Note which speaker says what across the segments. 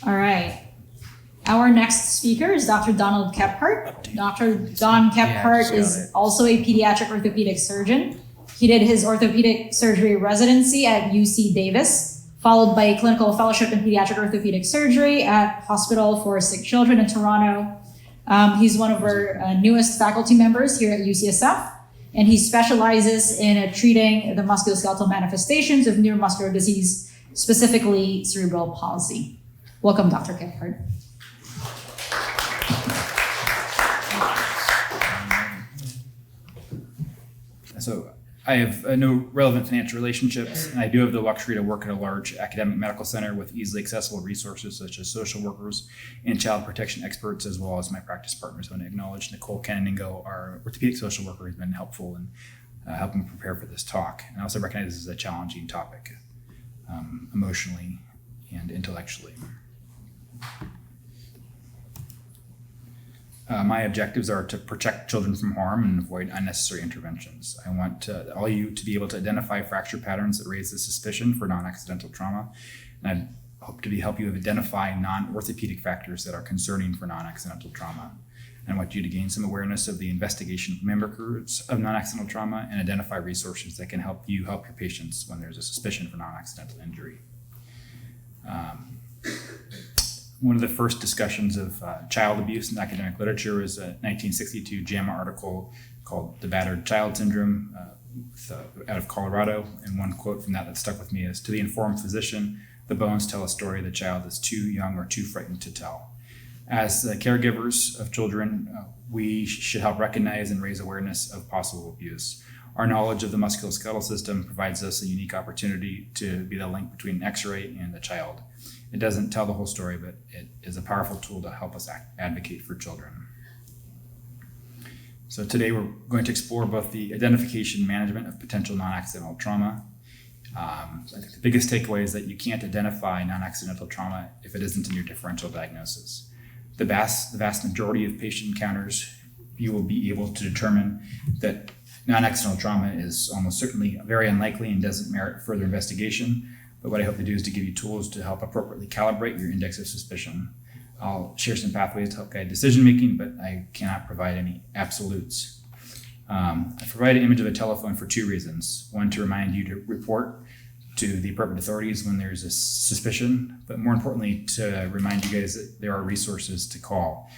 Speaker 1: All right. Our next speaker is Dr. Donald Kephart. Dr. Don Kephart is also a pediatric orthopedic surgeon. He did his orthopedic surgery residency at UC Davis, followed by a clinical fellowship in pediatric orthopedic surgery at Hospital for Sick Children in Toronto. He's one of our newest faculty members here at UCSF, and he specializes in treating the musculoskeletal manifestations of neuromuscular disease, specifically cerebral palsy. Welcome, Dr. Kephart.
Speaker 2: So I have no relevant financial relationships, and I do have the luxury to work at a large academic medical center with easily accessible resources such as social workers and child protection experts, as well as my practice partners. I want to acknowledge Nicole Canningo, our orthopedic social worker, has been helpful in helping prepare for this talk. And I also recognize this is a challenging topic, emotionally and intellectually. My objectives are to protect children from harm and avoid unnecessary interventions. I want all you to be able to identify fracture patterns that raise the suspicion for non-accidental trauma. And I hope to help you identify non-orthopedic factors that are concerning for non-accidental trauma. And I want you to gain some awareness of the investigation of members of non-accidental trauma and identify resources that can help you help your patients when there's a suspicion for non-accidental injury. One of the first discussions of child abuse in academic literature is a 1962 JAMA article called The Battered Child Syndrome out of Colorado. And one quote from that stuck with me is, "To the informed physician, the bones tell a story the child is too young or too frightened to tell." As caregivers of children, we should help recognize and raise awareness of possible abuse. Our knowledge of the musculoskeletal system provides us a unique opportunity to be the link between X-ray and the child. It doesn't tell the whole story, but it is a powerful tool to help us advocate for children. So today we're going to explore both the identification and management of potential non-accidental trauma. I think the biggest takeaway is that you can't identify non-accidental trauma if it isn't in your differential diagnosis. The vast majority of patient encounters, you will be able to determine that non-accidental trauma is almost certainly very unlikely and doesn't merit further investigation. But what I hope to do is to give you tools to help appropriately calibrate your index of suspicion. I'll share some pathways to help guide decision making, but I cannot provide any absolutes. I provide an image of a telephone for two reasons. One, to remind you to report to the appropriate authorities when there's a suspicion, but more importantly, to remind you guys that there are resources to call,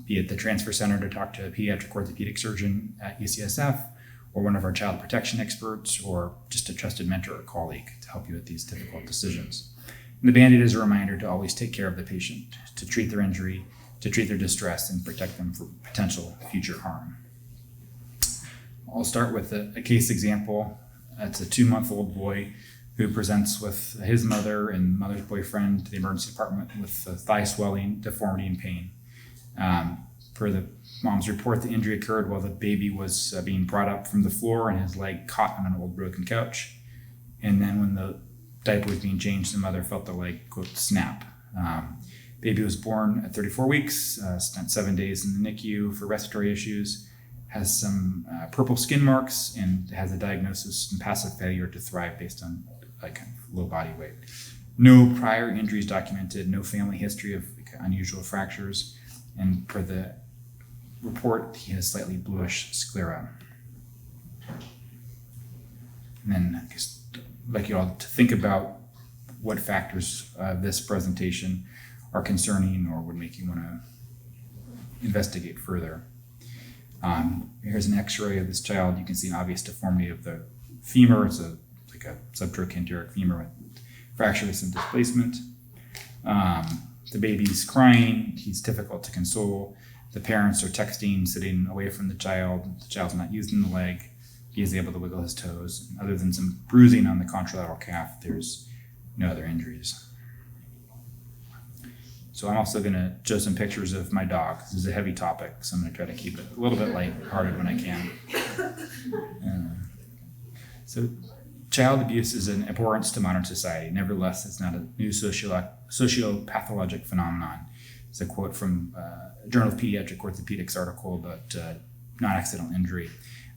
Speaker 2: be it the transfer center to talk to a pediatric orthopedic surgeon at UCSF, or one of our child protection experts, or just a trusted mentor or colleague to help you with these difficult decisions. And the Band-Aid is a reminder to always take care of the patient, to treat their injury, to treat their distress, and protect them from potential future harm. I'll start with a case example. It's a 2-month-old boy who presents with his mother and mother's boyfriend to the emergency department with thigh swelling, deformity, and pain. Per the mom's report, the injury occurred while the baby was being brought up from the floor and his leg caught on an old broken couch. And then when the diaper was being changed, the mother felt the leg, quote, snap. Baby was born at 34 weeks, spent 7 days in the NICU for respiratory issues, has some purple skin marks, and has a diagnosis of passive failure to thrive based on low body weight. No prior injuries documented, no family history of unusual fractures, and per the report, he has slightly bluish sclera. And then I guess I'd like you all to think about what factors of this presentation are concerning or would make you want to investigate further. Here's an x-ray of this child. You can see an obvious deformity of the femur. It's like a subtrochanteric femur with fracture with some displacement. The baby's crying. He's difficult to console. The parents are texting, sitting away from the child. The child's not using the leg. He is able to wiggle his toes. Other than some bruising on the contralateral calf, there's no other injuries. So I'm also going to show some pictures of my dog. This is a heavy topic, so I'm going to try to keep it a little bit lighthearted when I can. So child abuse is an abhorrence to modern society. Nevertheless, it's not a new sociopathologic phenomenon. It's a quote from a Journal of Pediatric Orthopaedics article about non-accidental injury.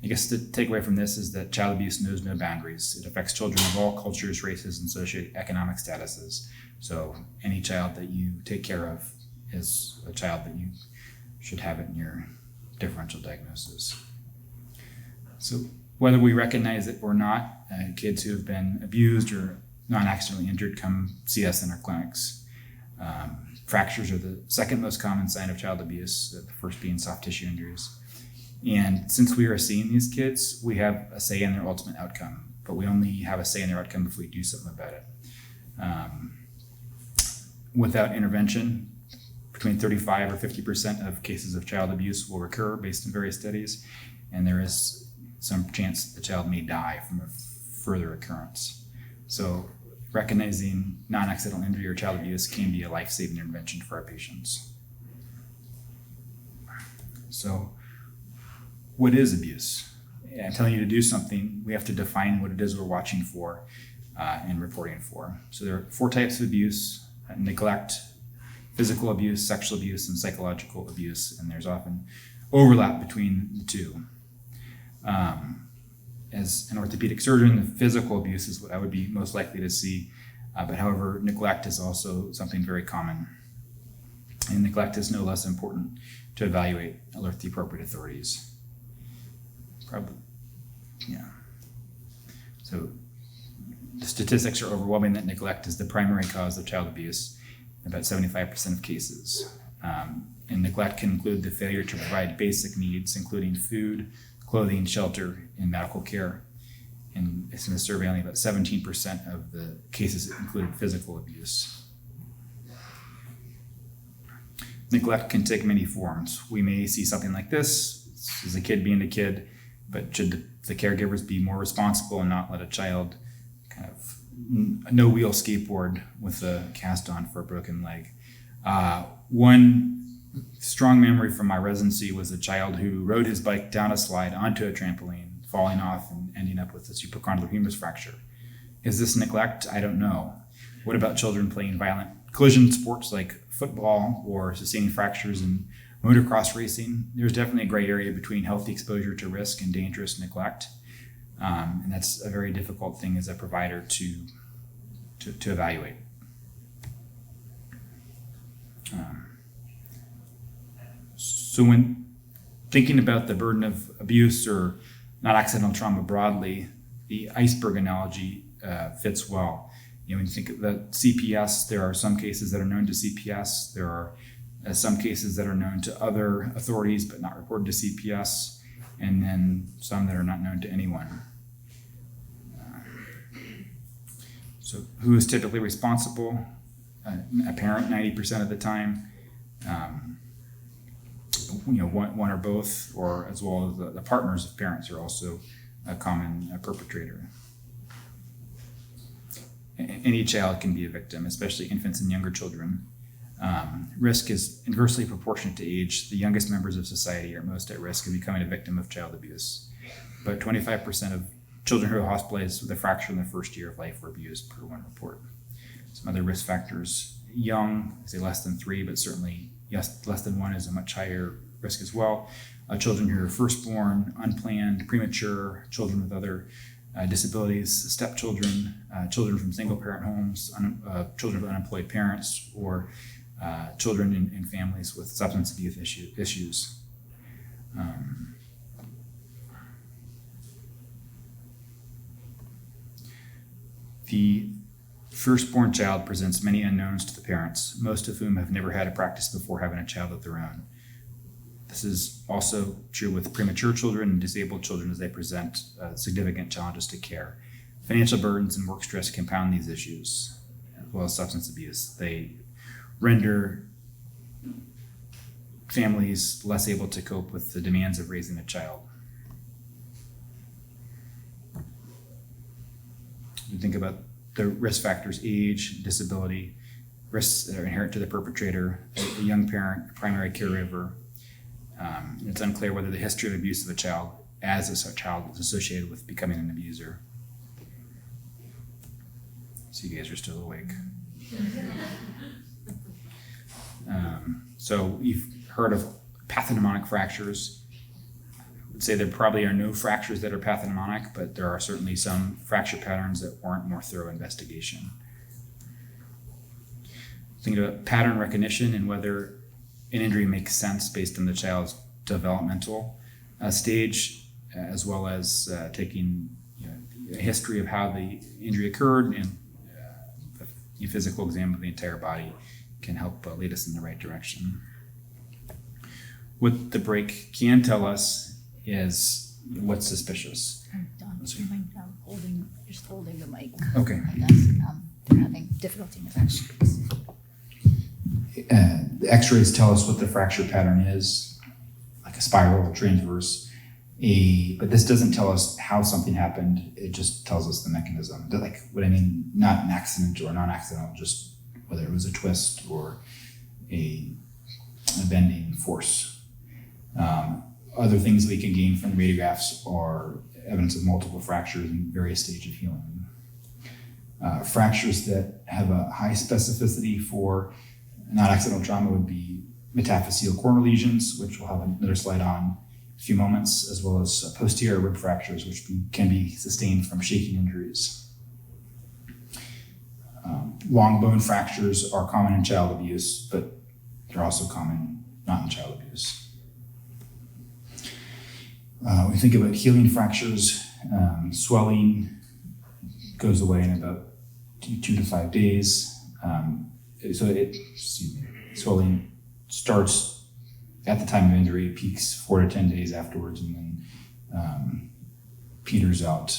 Speaker 2: I guess the takeaway from this is that child abuse knows no boundaries. It affects children of all cultures, races, and socioeconomic statuses. So any child that you take care of is a child that you should have it in your differential diagnosis. So whether we recognize it or not, kids who have been abused or non-accidentally injured come see us in our clinics. Fractures are the second most common sign of child abuse, the first being soft tissue injuries. And since we are seeing these kids, we have a say in their ultimate outcome, but we only have a say in their outcome if we do something about it. Without intervention, between 35 or 50% of cases of child abuse will recur based on various studies, and there is some chance the child may die from a further occurrence. So recognizing non-accidental injury or child abuse can be a life-saving intervention for our patients. So what is abuse? I'm telling you to do something, we have to define what it is we're watching for and reporting for. So there are 4 types of abuse: neglect, physical abuse, sexual abuse, and psychological abuse, and there's often overlap between the two. As an orthopedic surgeon, the physical abuse is what I would be most likely to see, but however, neglect is also something very common. And neglect is no less important to evaluate alert the appropriate authorities. Probably, yeah. So the statistics are overwhelming that neglect is the primary cause of child abuse in about 75% of cases. And neglect can include the failure to provide basic needs, including food, clothing, shelter, and medical care. And in the survey, only about 17% of the cases included physical abuse. Neglect can take many forms. We may see something like this. This is a kid being a kid, but should the caregivers be more responsible and not let a child kind of no-wheel skateboard with a cast on for a broken leg? One strong memory from my residency was a child who rode his bike down a slide onto a trampoline, falling off and ending up with a supracondylar humerus fracture. Is this neglect? I don't know. What about children playing violent collision sports like football or sustaining fractures in motocross racing? There's definitely a gray area between healthy exposure to risk and dangerous neglect. And that's a very difficult thing as a provider to evaluate. So when thinking about the burden of abuse or non-accidental trauma broadly, the iceberg analogy fits well. When you think of the CPS, there are some cases that are known to CPS. There are some cases that are known to other authorities but not reported to CPS, and then some that are not known to anyone. So who is typically responsible? A parent 90% of the time. One or both, or as well as the partners of parents are also a common perpetrator. Any child can be a victim, especially infants and younger children. Risk is inversely proportionate to age. The youngest members of society are most at risk of becoming a victim of child abuse. But 25% of children who are hospitalized with a fracture in their first year of life were abused, per one report. Some other risk factors: young, say less than 3, but certainly yes, less than 1 is a much higher risk as well. Children who are firstborn, unplanned, premature, children with other disabilities, stepchildren, children from single-parent homes, children of unemployed parents, or children in families with substance abuse issues. The firstborn child presents many unknowns to the parents, most of whom have never had a practice before having a child of their own. This is also true with premature children and disabled children, as they present significant challenges to care. Financial burdens and work stress compound these issues, as well as substance abuse. They render families less able to cope with the demands of raising a child. You think about the risk factors: age, disability, risks that are inherent to the perpetrator, a young parent, a primary caregiver. It's unclear whether the history of abuse of a child as a child is associated with becoming an abuser. So you guys are still awake. So you've heard of pathognomonic fractures. I would say there probably are no fractures that are pathognomonic, but there are certainly some fracture patterns that warrant more thorough investigation. thinking about pattern recognition and whether an injury makes sense based on the child's developmental stage, as well as taking a history of how the injury occurred, and a physical exam of the entire body can help lead us in the right direction. What the break can tell us is what's suspicious.
Speaker 3: Don, would you mind just holding the mic?
Speaker 2: Okay.
Speaker 3: They're having difficulty with that.
Speaker 2: The x-rays tell us what the fracture pattern is, like a spiral, transverse. But this doesn't tell us how something happened. It just tells us the mechanism. Like what I mean, not an accident or non-accidental, just whether it was a twist or a bending force. Other things we can gain from the radiographs are evidence of multiple fractures in various stages of healing. Fractures that have a high specificity for non-accidental trauma would be metaphyseal corner lesions, which we'll have another slide on in a few moments, as well as posterior rib fractures, which can be sustained from shaking injuries. Long bone fractures are common in child abuse, but they're also common not in child abuse. When we think about healing fractures, swelling goes away in about 2 to 5 days. Swelling starts at the time of injury, peaks 4 to 10 days afterwards, and then peters out,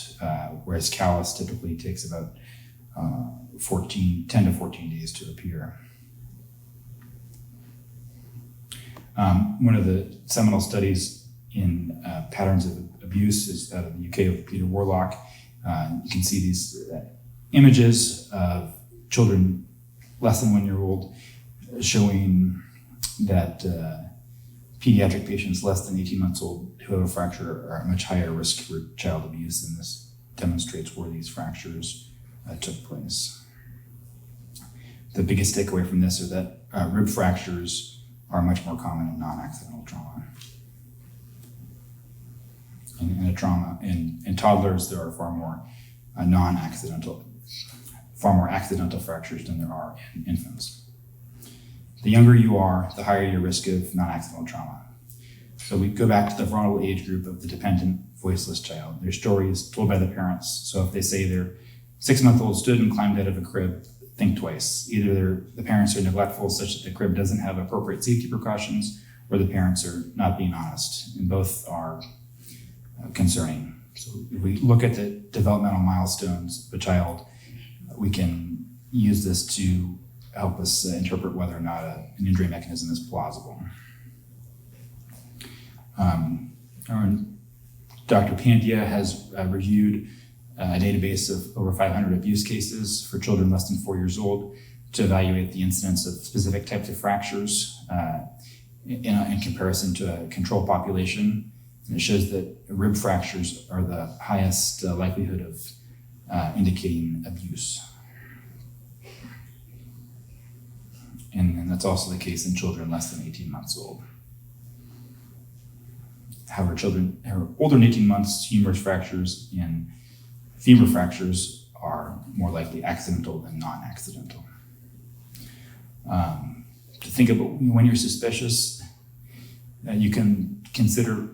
Speaker 2: whereas callus typically takes about 10 to 14 days to appear. One of the seminal studies in patterns of abuse is out of the UK with Peter Warlock. You can see these images of children less than 1 year old showing that pediatric patients less than 18 months old who have a fracture are at much higher risk for child abuse, and this demonstrates where these fractures took place. The biggest takeaway from this is that rib fractures are much more common in non-accidental trauma. In toddlers, there are far more accidental fractures than there are in infants. The younger you are, the higher your risk of non-accidental trauma. So we go back to the vulnerable age group of the dependent, voiceless child. Their story is told by the parents. So if they say their 6-month-old stood and climbed out of a crib, think twice. Either the parents are neglectful such that the crib doesn't have appropriate safety precautions, or the parents are not being honest, and both are concerning. So if we look at the developmental milestones of a child, we can use this to help us interpret whether or not an injury mechanism is plausible. Dr. Pandya has reviewed a database of over 500 abuse cases for children less than 4 years old to evaluate the incidence of specific types of fractures in comparison to a control population. And it shows that rib fractures are the highest likelihood of indicating abuse. And that's also the case in children less than 18 months old. However, children who are older than 18 months, humerus fractures and femur fractures are more likely accidental than non-accidental. To think about when you're suspicious, you can consider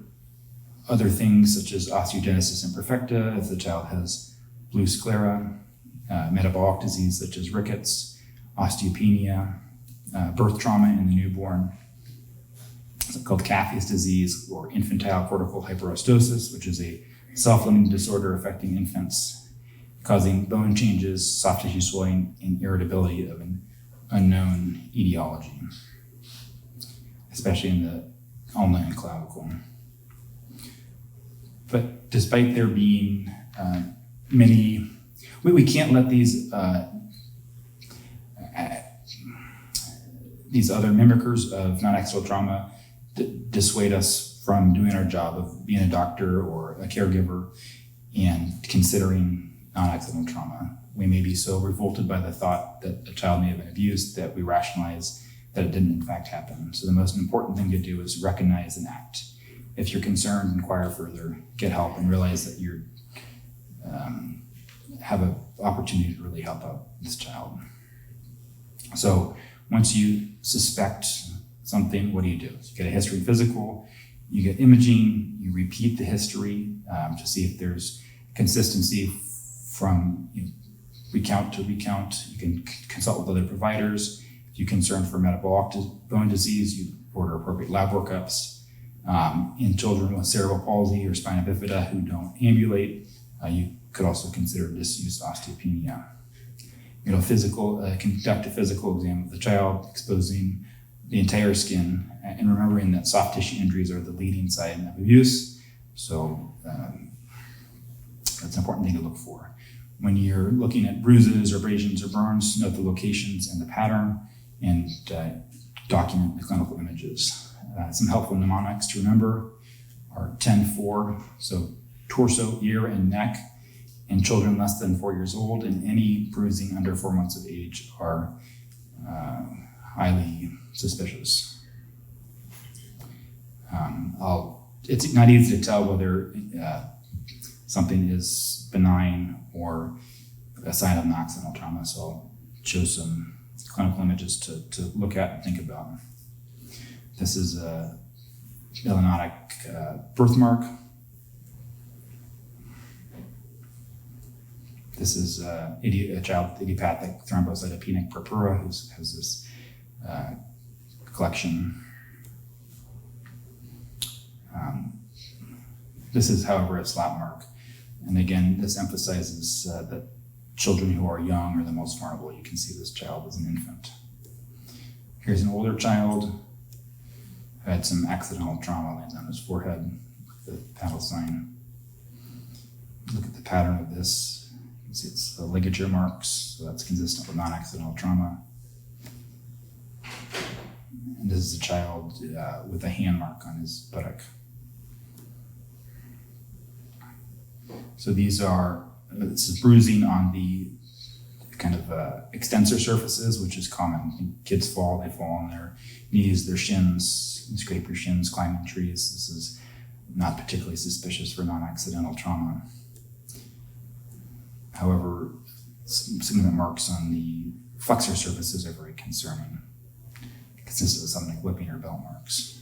Speaker 2: other things such as osteogenesis imperfecta if the child has blue sclera, metabolic disease such as rickets, osteopenia, birth trauma in the newborn, it's called Caffey's disease, or infantile cortical hyperostosis, which is a self-limiting disorder affecting infants, causing bone changes, soft tissue swelling, and irritability of an unknown etiology, especially in the ulna and clavicle. But despite there being many, we can't let these other mimickers of non-accidental trauma dissuade us from doing our job of being a doctor or a caregiver and considering non-accidental trauma. We may be so revolted by the thought that a child may have been abused that we rationalize that it didn't in fact happen. So the most important thing to do is recognize and act. If you're concerned, inquire further, get help, and realize that you have an opportunity to really help out this child. So once you suspect something, what do? You get a history physical, you get imaging, you repeat the history to see if there's consistency from recount to recount. You can consult with other providers. If you're concerned for metabolic bone disease, you order appropriate lab workups. In children with cerebral palsy or spina bifida who don't ambulate, you could also consider disuse osteopenia. Conduct a physical exam of the child, exposing the entire skin, and remembering that soft tissue injuries are the leading sign of abuse. So that's an important thing to look for. When you're looking at bruises or abrasions or burns, note the locations and the pattern, and document the clinical images. Some helpful mnemonics to remember are 10-4, so torso, ear, and neck in children less than 4 years old, and any bruising under 4 months of age are highly suspicious. It's not easy to tell whether something is benign or a sign of non-accidental trauma, so I'll show some clinical images to look at and think about. This is a melanotic birthmark. This is a child with idiopathic thrombocytopenic purpura who has this collection. This is, however, a slap mark. And again, this emphasizes that children who are young are the most vulnerable. You can see this child as an infant. Here's an older child who had some accidental trauma, lands on his forehead with the paddle sign. Look at the pattern of this. You can see it's the ligature marks, so that's consistent with non-accidental trauma. And this is a child with a hand mark on his buttock. So this is bruising on the kind of extensor surfaces, which is common. Kids fall, they fall on their knees, their shins, you scrape your shins, climbing trees. This is not particularly suspicious for non-accidental trauma. However, significant marks on the flexor surfaces are very concerning, consistent with something like whipping or belt marks.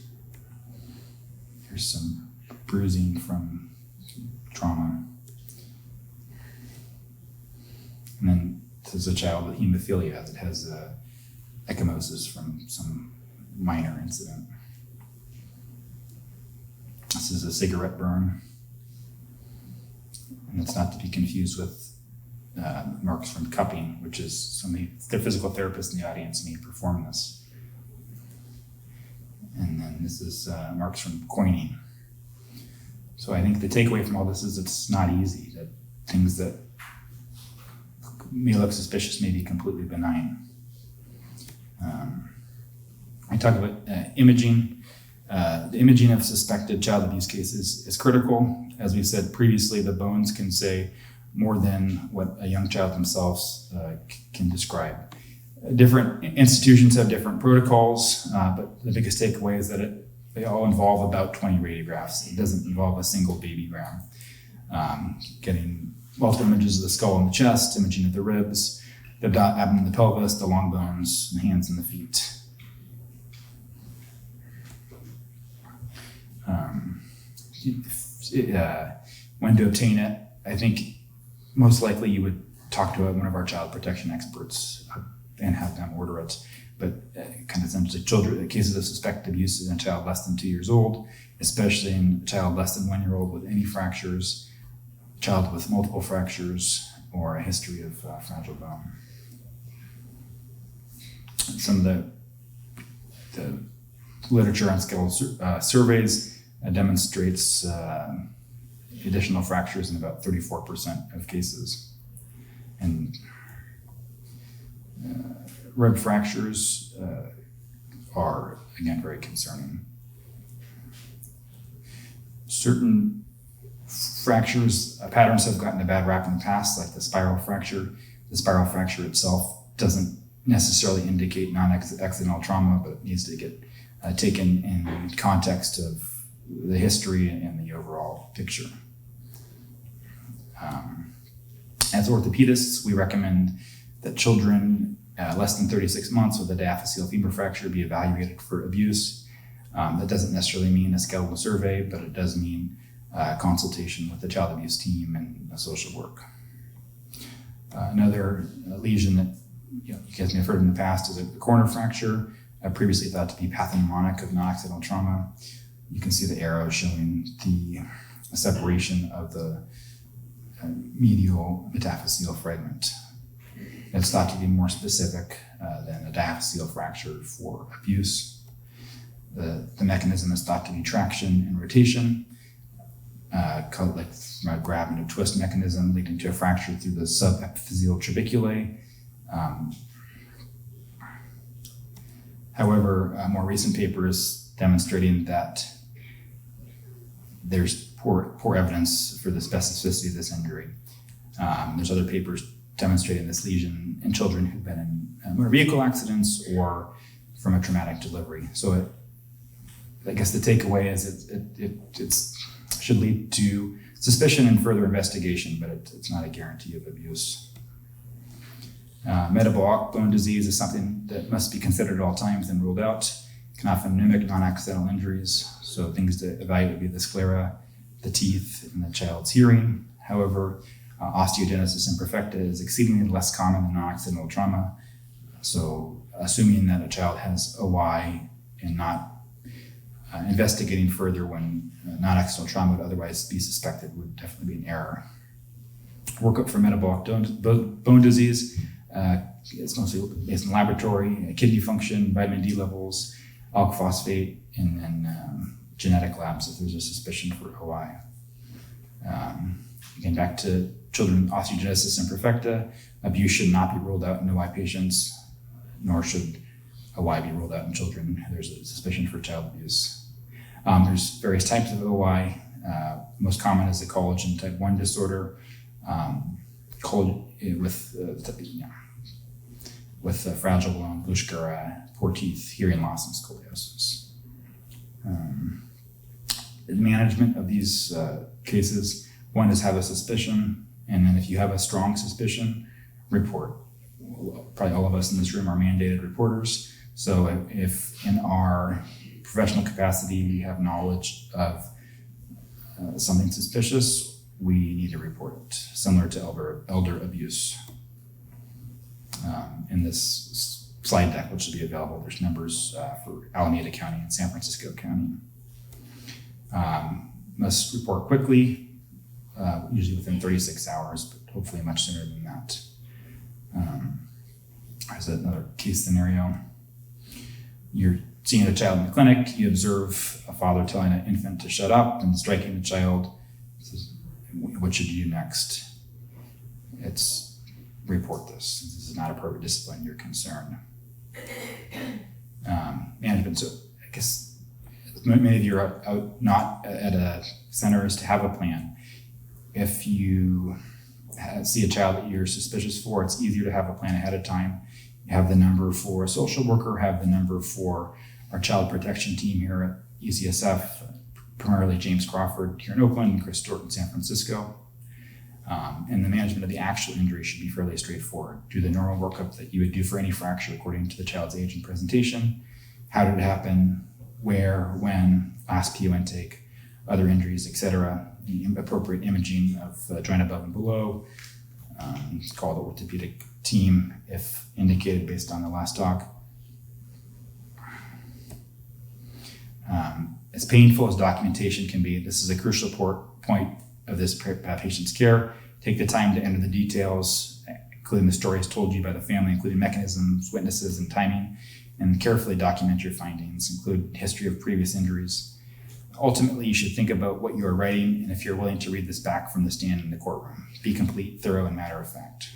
Speaker 2: Here's some bruising from trauma. And then this is a child with hemophilia that has ecchymosis from some minor incident. This is a cigarette burn. And it's not to be confused with marks from cupping, which is the physical therapist in the audience may perform this. And then this is marks from coining. So I think the takeaway from all this is it's not easy, that things that may look suspicious may be completely benign. I talk about imaging. The imaging of suspected child abuse cases is critical. As we said previously, the bones can say more than what a young child themselves can describe. Different institutions have different protocols, but the biggest takeaway is that they all involve about 20 radiographs. It doesn't involve a single babygram. Getting multiple images of the skull and the chest, imaging of the ribs, the abdomen, the pelvis, the long bones, the hands and the feet. When to obtain it, I think most likely you would talk to one of our child protection experts and have them order it. But kind of essentially cases of suspected abuse in a child less than 2 years old, especially in a child less than 1 year old with any fractures, child with multiple fractures, or a history of fragile bone. Some of the literature on skeletal surveys demonstrates additional fractures in about 34% of cases. And rib fractures are, again, very concerning. Certain fractures, patterns have gotten a bad rap in the past, like the spiral fracture. The spiral fracture itself doesn't necessarily indicate non-accidental trauma, but it needs to get taken in context of the history and the overall picture. As orthopedists, we recommend that children less than 36 months with a diaphyseal femur fracture be evaluated for abuse. That doesn't necessarily mean a skeletal survey, but it does mean consultation with the child abuse team and social work. Another lesion that you guys may have heard in the past is a corner fracture, previously thought to be pathognomonic of non-accidental trauma. You can see the arrow showing the separation of the medial metaphyseal fragment. It's thought to be more specific than a diaphyseal fracture for abuse. The mechanism is thought to be traction and rotation, called like from a grab and a twist mechanism leading to a fracture through the subepiphyseal trabeculae. However, more recent papers demonstrating that there's poor evidence for the specificity of this injury. There's other papers demonstrating this lesion in children who've been in motor vehicle accidents or from a traumatic delivery. So I guess the takeaway is it should lead to suspicion and further investigation, but it's not a guarantee of abuse. Metabolic bone disease is something that must be considered at all times and ruled out. It can often mimic non-accidental injuries, so things to evaluate would be the sclera, the teeth, and the child's hearing. However, osteogenesis imperfecta is exceedingly less common than non-accidental trauma, so assuming that a child has OI and not investigating further when non-accidental trauma would otherwise be suspected would definitely be an error. Workup for metabolic bone disease is mostly based on laboratory, kidney function, vitamin D levels, alk phosphate, and then genetic labs if there's a suspicion for OI. Again, back to children with osteogenesis imperfecta, abuse should not be ruled out in OI patients, nor should OI be ruled out in children. There's a suspicion for child abuse. There's various types of OI. Most common is the collagen type 1 disorder, with fragile bone, Buschke, poor teeth, hearing loss, and scoliosis. The management of these cases, one is have a suspicion, and then if you have a strong suspicion, report. Probably all of us in this room are mandated reporters, so if in our professional capacity we have knowledge of something suspicious, we need to report it, similar to elder abuse. In this slide deck, which will be available, there's numbers for Alameda County and San Francisco County. Must report quickly, usually within 36 hours, but hopefully much sooner than that. Here's another case scenario. You're seeing a child in the clinic, you observe a father telling an infant to shut up and striking the child. What should you do next? It's report this. This is not appropriate discipline, you're concerned. Management, so I guess many of you are out not at a center is to have a plan. If you see a child that you're suspicious for, it's easier to have a plan ahead of time. You have the number for a social worker, have the number for our child protection team here at UCSF, primarily James Crawford here in Oakland and Chris Stewart in San Francisco. And the management of the actual injury should be fairly straightforward. Do the normal workup that you would do for any fracture according to the child's age and presentation. How did it happen? Where? When? Last PO intake? Other injuries, etc. The appropriate imaging of joint above and below. Call the orthopedic team if indicated based on the last talk. As painful as documentation can be, this is a crucial point of this patient's care. Take the time to enter the details, including the stories told you by the family, including mechanisms, witnesses, and timing, and carefully document your findings, include history of previous injuries. Ultimately, you should think about what you are writing and if you're willing to read this back from the stand in the courtroom. Be complete, thorough, and matter of fact.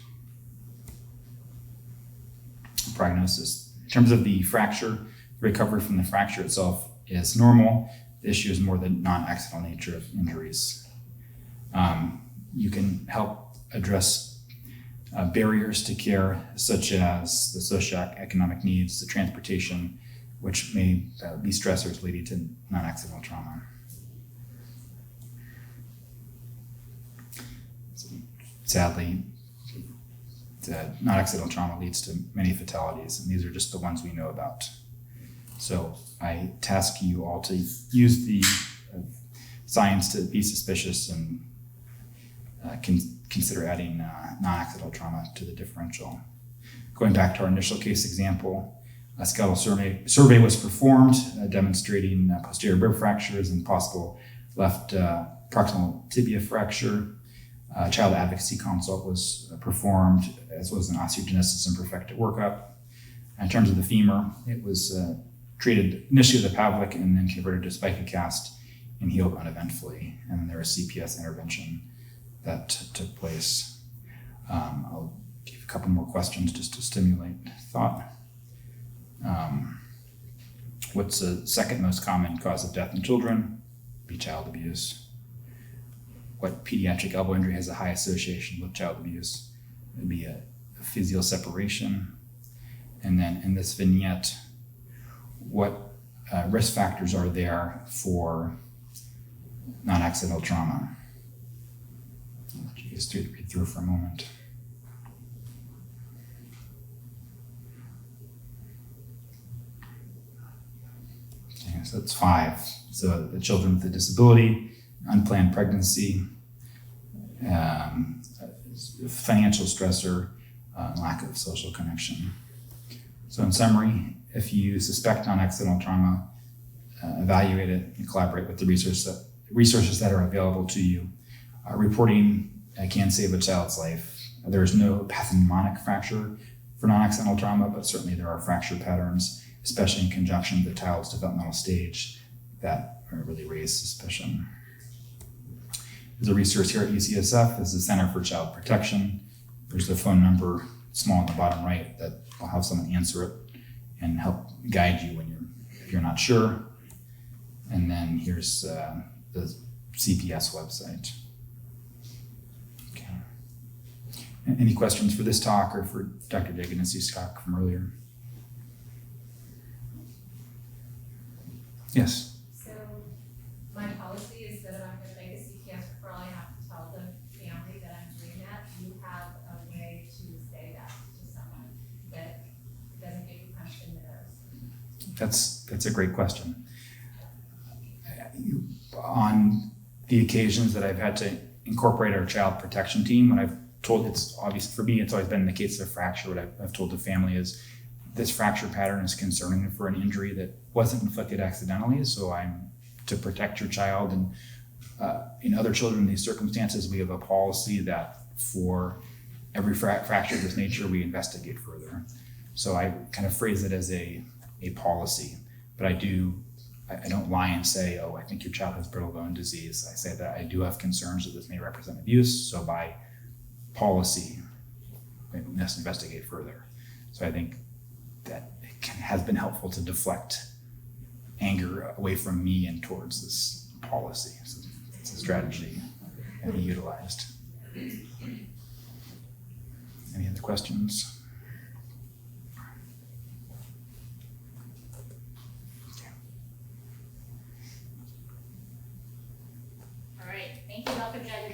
Speaker 2: Prognosis. In terms of the fracture, recovery from the fracture itself is normal. The issue is more the non-accidental nature of injuries. You can help address barriers to care, such as the socioeconomic needs, the transportation, which may be stressors leading to non-accidental trauma. Sadly, non-accidental trauma leads to many fatalities, and these are just the ones we know about. So I task you all to use the science to be suspicious and consider adding non-accidental trauma to the differential. Going back to our initial case example, a skeletal survey was performed demonstrating posterior rib fractures and possible left proximal tibia fracture. Child advocacy consult was performed, as was an osteogenesis imperfecta workup. In terms of the femur, it was treated initially with a Pavlik and then converted to spica cast and healed uneventfully. And then there was CPS intervention that took place. I'll give a couple more questions just to stimulate thought. What's the second most common cause of death in children? Be child abuse. What pediatric elbow injury has a high association with child abuse? It'd be a physial separation. And then in this vignette, what risk factors are there for non-accidental trauma? I'll let you guys read through for a moment. Okay, so that's 5. So the children with a disability, unplanned pregnancy, financial stressor, lack of social connection. So in summary, if you suspect non-accidental trauma, evaluate it and collaborate with the resources that are available to you. Reporting can save a child's life. There is no pathognomonic fracture for non-accidental trauma, but certainly there are fracture patterns, especially in conjunction with the child's developmental stage, that really raise suspicion. There's a resource here at UCSF. This is the Center for Child Protection. There's a phone number, small on the bottom right, that will have someone answer it and help guide you if you're not sure. And then here's the CPS website. Okay. Any questions for this talk or for Dr. Deganessi's talk from earlier? Yes.
Speaker 4: So my policy is that if I'm going to make a CPS referral, I have to tell the family that I'm doing that. Do you have a way to say that to someone that doesn't get you punched in the nose?
Speaker 2: That's a great question. On the occasions that I've had to incorporate our child protection team, when I've told, it's obvious for me, it's always been in the case of a fracture, what I've told the family is this fracture pattern is concerning for an injury that wasn't inflicted accidentally, so I'm to protect your child. And in other children in these circumstances, we have a policy that for every fracture of this nature, we investigate further. So I kind of phrase it as a policy, but I don't lie and say, oh, I think your child has brittle bone disease. I say that I do have concerns that this may represent abuse, so by policy, we must investigate further. So I think that it has been helpful to deflect anger away from me and towards this policy. So it's a strategy that he utilized. Any other questions?
Speaker 4: All right, thank you, Dr. Jagger.